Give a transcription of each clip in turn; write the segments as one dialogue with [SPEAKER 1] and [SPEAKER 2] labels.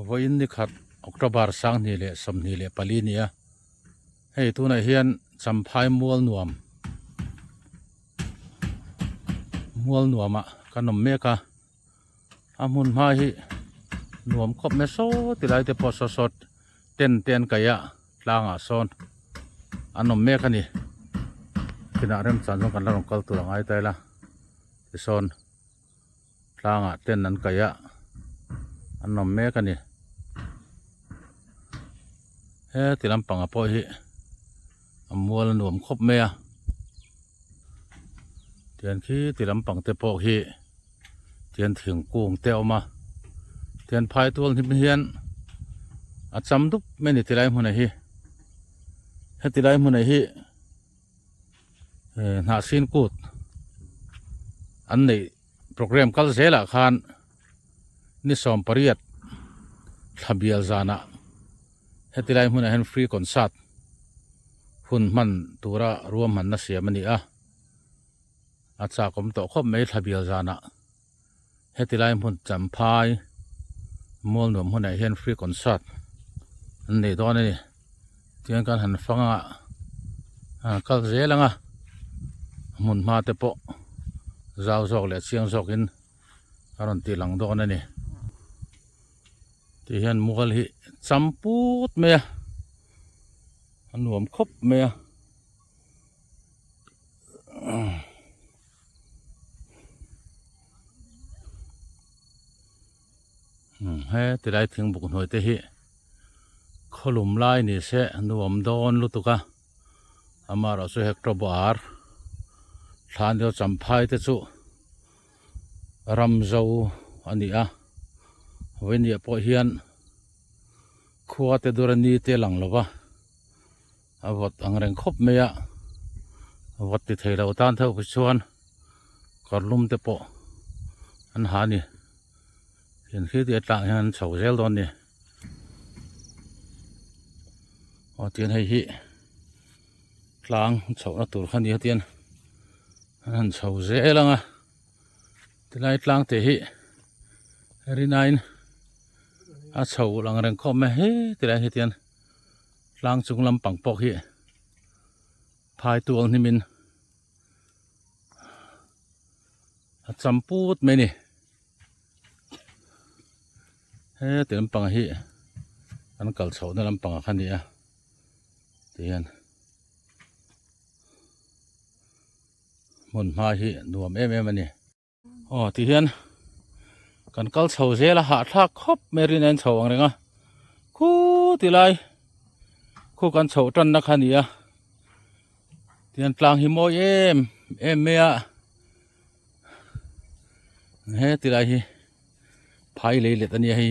[SPEAKER 1] voin ni khat October sang ni le som ni le pali nia hei tu na hian champhai mual nuama kanom meka amun ma hi nuam khop me so tilai te po so sot ten kaya tlanga son anom meka ni kina rem chan jong kan la rong kal tu rangai tai la son tlanga ten nan kaya anom meka ni he tilam panga po hi amual nuam khop me a tian khi tilam pang te po hi tian thing kung te oma tian phai tual ni hian a cham dup me ni tilai hmun hi he tilai hmun hi na sin kut an nei program kal zela khan ni som pariat thabial zana he tilai hmun hen free concert hun man tura ruam man na siam ani a acha kom to khop mai thabial zana hetilai mun champhai mol nom huna hian free concert nei don ni tiang kan han fanga kal zelanga mun ma te po zau zok le chiang zok in aron ti lang don ani ti hian mugal hi champut me anuam khop me he tilai thing buk noi te hi kholum lai ni se nuam don lutuka amara so hectobar than yo champhai te chu ramzo ani a weni po hian khuwa te durani te lang lova awat angreng khop meya awat ti theilo tan thau chuan korlum te po an ha ni hiện khi tiệt lạng hiện sầu gel đòn nè, ở tiền hay hi, lạng sầu nó tụt khăn đi tiền, hắn sầu gel lăng à, tiền lại lạng thế hi, hari nine, à sầu lạng rừng com mẹ hi, tiền lại hi tiền, lạng chung lâm bằng bọc hi, phai tuang ni min, chăm put mấy nè. He tilam pang hi an kal chho na lam pang khan ni a tian mun ma hi nuam em ani ti hian kan kal chho zela ha thak khop merin an chho ang renga khu tilai khu kan chho tan na khan ni a tian tlang hi mo em me a he tilai hi phai le le tani hi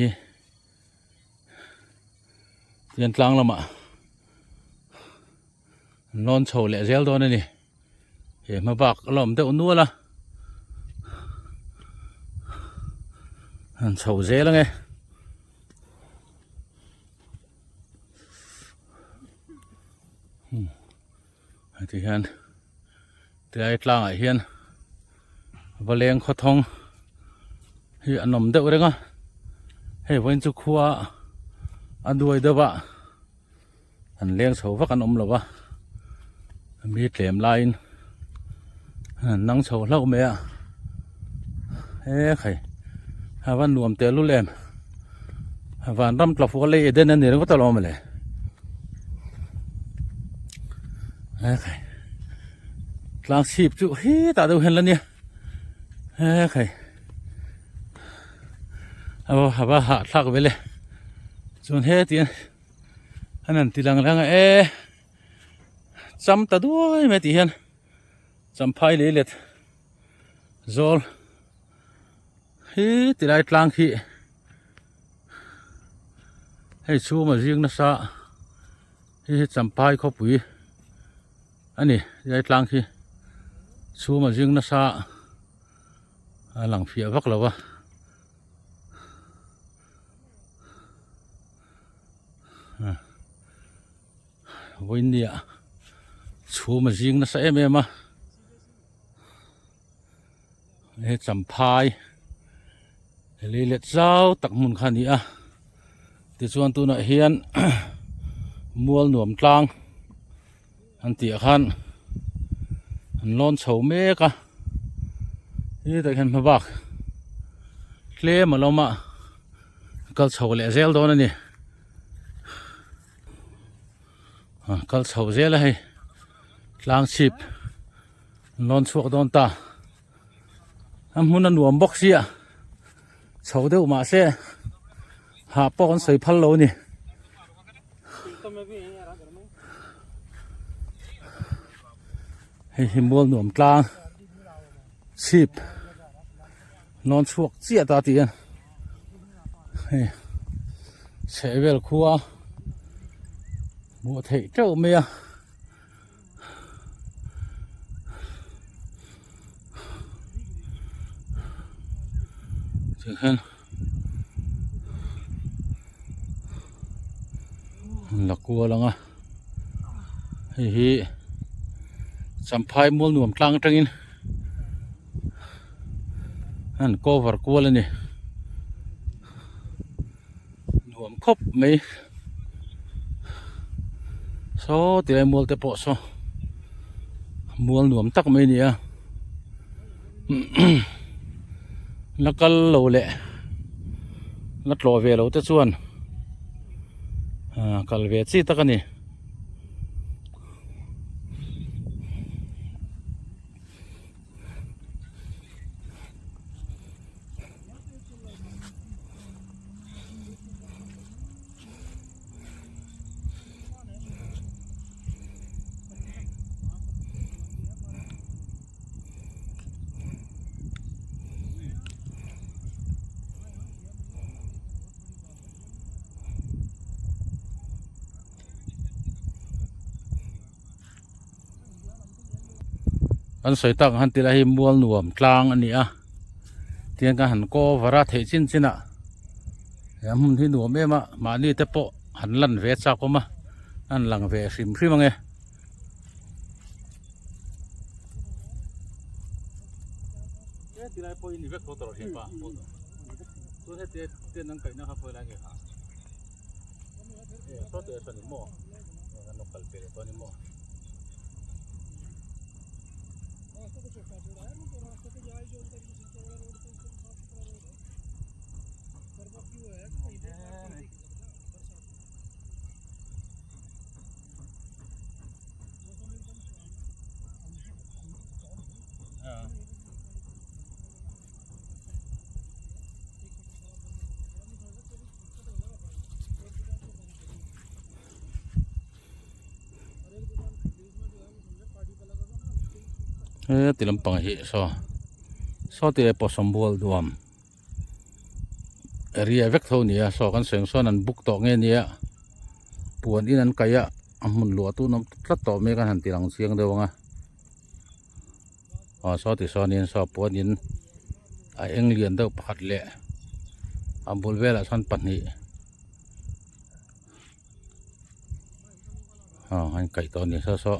[SPEAKER 1] tian tlang lama non chho le zel don ani he ma bak lom te unu la han chho zel nge ti hian ti ai tlang a hian valeng kho thong hi anom de urenga hei voin chu khuwa aduai dawa an leng chho vak an om lova mi tlem line nang chho hlau me a he khai hawan nuam te lu lem hawan ram tla fu le eden an ni ko ta lo mele he khai tlang sip chu hi ta do hen la ni he khai haba ha thak vele chun he tian anan tilang lang cham ta duai me ti hian cham phai le let zol hi tilai tlang khi hei chu ma jing na sa hi cham phai kho pui ani tilai tlang khi chu ma jing na sa lang phia vak lawa voin nia chu ma jing na sa em a he champhai le le zau tak mun khani a ติส่วนตัวน่ะเฮียน มัวหน่วมกลางอันเตียขันอันร้อนเฉาเมกะนี่แต่เห็นพะบักเคลมาเรามาก็เฉาเละเซลโดนนี่ก็เฉาเซลให้กลางชิบร้อนสวกโดนตาอันหุ่นหน่วมบกเสียเฉาเดียวมาเสียหาปอนใส่พันโลนี่ให้มัวหน่วมกลางชิบนอนช่วงเสียตาเตียนเฉยเวลคัวมัวเทเจ้าเมียถึงขั้นหลักกัวแล้วไงสัมภายมัวหน่วมกลางจังอินอันก็วัดกัวเลยนี่หน่วมครบไหมโซ่ตีไรมัวแต่ปอโซ่มัวหน่วมตักไหมเนี่ยแล้วก็โลเละแล้วโลเวลแต่ส่วนกัลเวซี่ตักนี่อันสวยตักหันตีไรมัวหน่วมกลางอันนี้เตียงกันหันก็วาระเทชินสินะยามที่หน่วมเอ็มมานี่แต่ปอหันลั่นเวชสักก็มาอันหลังเวชิมพริมังเงตีไรพออินเวกโคตรเห็นปะตัวเฮ็ดเตียนนั่งไก่นะครับพอไรเงี้ยค่ะโซ่เตียส่วนนี้มั่วงั้นนกกัลเปรย์ตัวนี้มั่วตีลำปังเหโซ่ตีไรปอสมบูรณ์ดวมเรียเวกเท่านี้โซ่กันเสียงโซ่นั้นบุกต่อเงี้ยเนี่ยปวดอีนั้นไกะมุนหลัวตู้น้ำพลัดต่อเมกันหันตีหลังเสียงเดียวไงโซ่ตีโซ่นี้โซ่ปวดยินไอเอ็งเลียนเดียวพัดเละบุลเวลสันปันนี้ให้ไก่ตัวนี้โซ่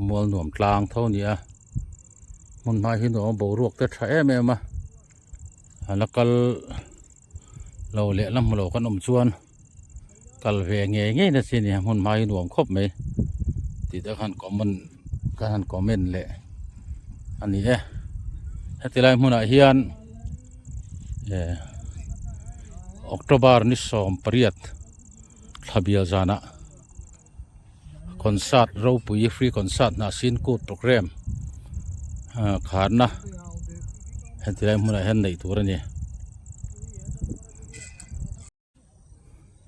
[SPEAKER 1] มัวหน่วมกลางเท่านี้มันมาหินหัวโบรวกแต่ใช้แม่มาแล้วก็เราเละลำเราก็นมชวนกัลเวงเงี้ยนะสิเนี่ยมันมาหินหัวครบไหมติดกันก็มันกันก็เม่นเละอันนี้ให้ตีไรมันเฮียนออกตุบาร์นิสอมปริยัตทะเบียจานะคอนเสิร์ตเราปุยฟรีคอนเสิร์ตนะสินคูดโปรแกรมขาดนะเห็นที่ไรมันเห็นในตัวนี้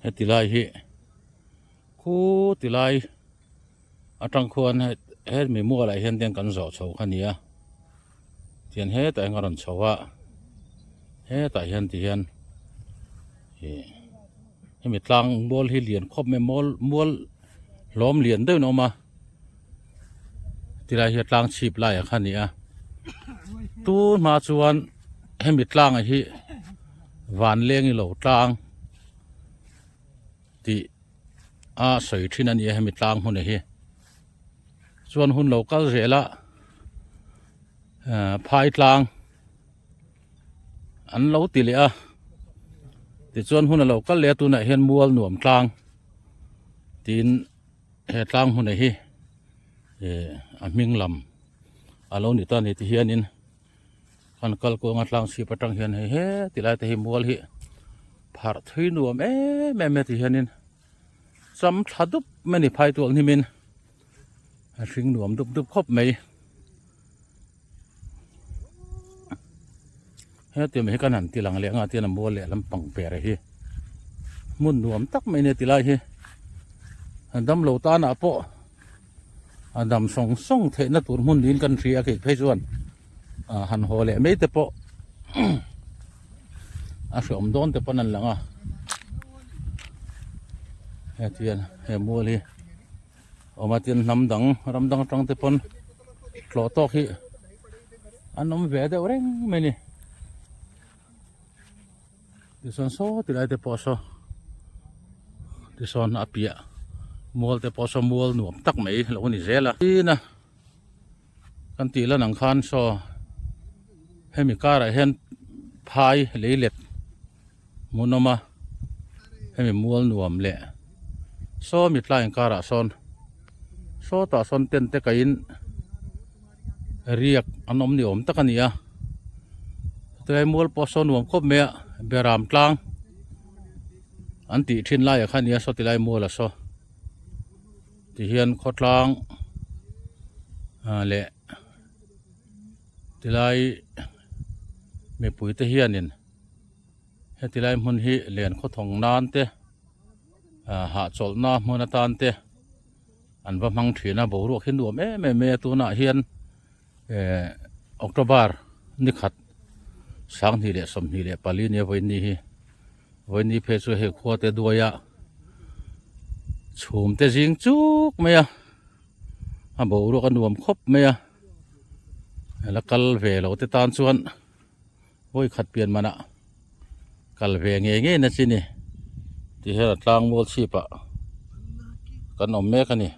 [SPEAKER 1] เห็นที่ไรฮีคู่ที่ไรจังควรเห็นมีมัวอะไรเห็นเตียงกันโซ่โซ่ขันนี้เตียนเห็นแต่งานโซ่เห็นแต่เห็นที่เห็นให้มีตังบอลให้เหรียญครบไม่มอลล้อมเหรียญด้วยเนาะมาที่ไรเห็นตังชีบไล่ขันนี้ตู้มาชวนให้มีตังไอ้ที่หวานเลี้ยงอีหล่ตังที่สวยที่นั่นให้มีตังหุ่นไอ้ที่ส่วนหุ่นเราก็เสียละพ phai tlang an lo ti le a ติดส่วนหุ่นเราก็เลี้ยตัวไหนเห็นมัวหน่วมกลางตีนเหตุกลางหุ่นไหนฮีมิงลำอาเราหนีตอนนี้ที่เฮียนินคันกัลโกงัดลางสีปะตังเฮียนเฮ้ติลายแต่เฮมัวฮีผาร์ที่หน่วมแม่ที่เฮียนินซ้ำทัดดุบไม่ได้พายตัวนี่มินสิงหน่วมดุบครบไหมเฮ้เตรียมให้กันหันตีหลังเลี้ยงเตรียมมัวเลี้ยลำปังเปรย์ฮีมุนหน่วมตักไม่เนี่ยติลายฮีดำเหลาตาหน้าโปดำส่งเทนตัวมุนดินกันเสียกิเพชวนหันหัวเละไม่แต่โปสมโดนแต่ปนั่นหลังเฮ้เทียนเฮ้มัวลีออกมาเทียนรำดังจังแต่ปนหล่อตอกฮีอันน้ำเวดเร่งไม่นี่ดิฉันโซ่ติดไอแต่ปอโซ่ดิฉันอาเปียมัวแต่พอสมัวหนุ่มตักไหมเราคนนี้เสียละที่นะกันตีละหนังคันโซ่ให้มีการเห็นพายเล็ดมุนออกมาให้มีมัวหนุ่มเละโซ่มีลายการะซอนโซ่ตาซอนเต็นเตกินเรียกอันนมหนุ่มตักกันเนี่ยแต่มัวพอสหนุ่มครบเมียเบรามกลางอันตีทิ้นไล่ขันเนี่ยโซ่ตีไล่มัวละโซ่ที่เฮียนขดลางเละที่ไรไม่ปุ๋ยที่เฮียนนี่ที่ไรมันฮีเลียนขดทองนานเตะหาจอลน้ามันตานเตะอันว่ามังถือนะบอกรู้ขึ้นดูแม่ตัวน่ะเฮียนออกตบาร์นี่ขัดสังนี่เละสมนี่เละปาลีเนี่ยวันนี้เพชรเหขัวเตดัวยะชูมแต่จิงจุกไหมบอกรู้กันรวมครบไหมแล้วกัลเวเราแต่ตานส่วนโอ้ยขัดเปลี่ยนมันกัลเวเงี้ยนะสินี่ที่เหตุกลางโมลชีปะกันอมแม่กันนี่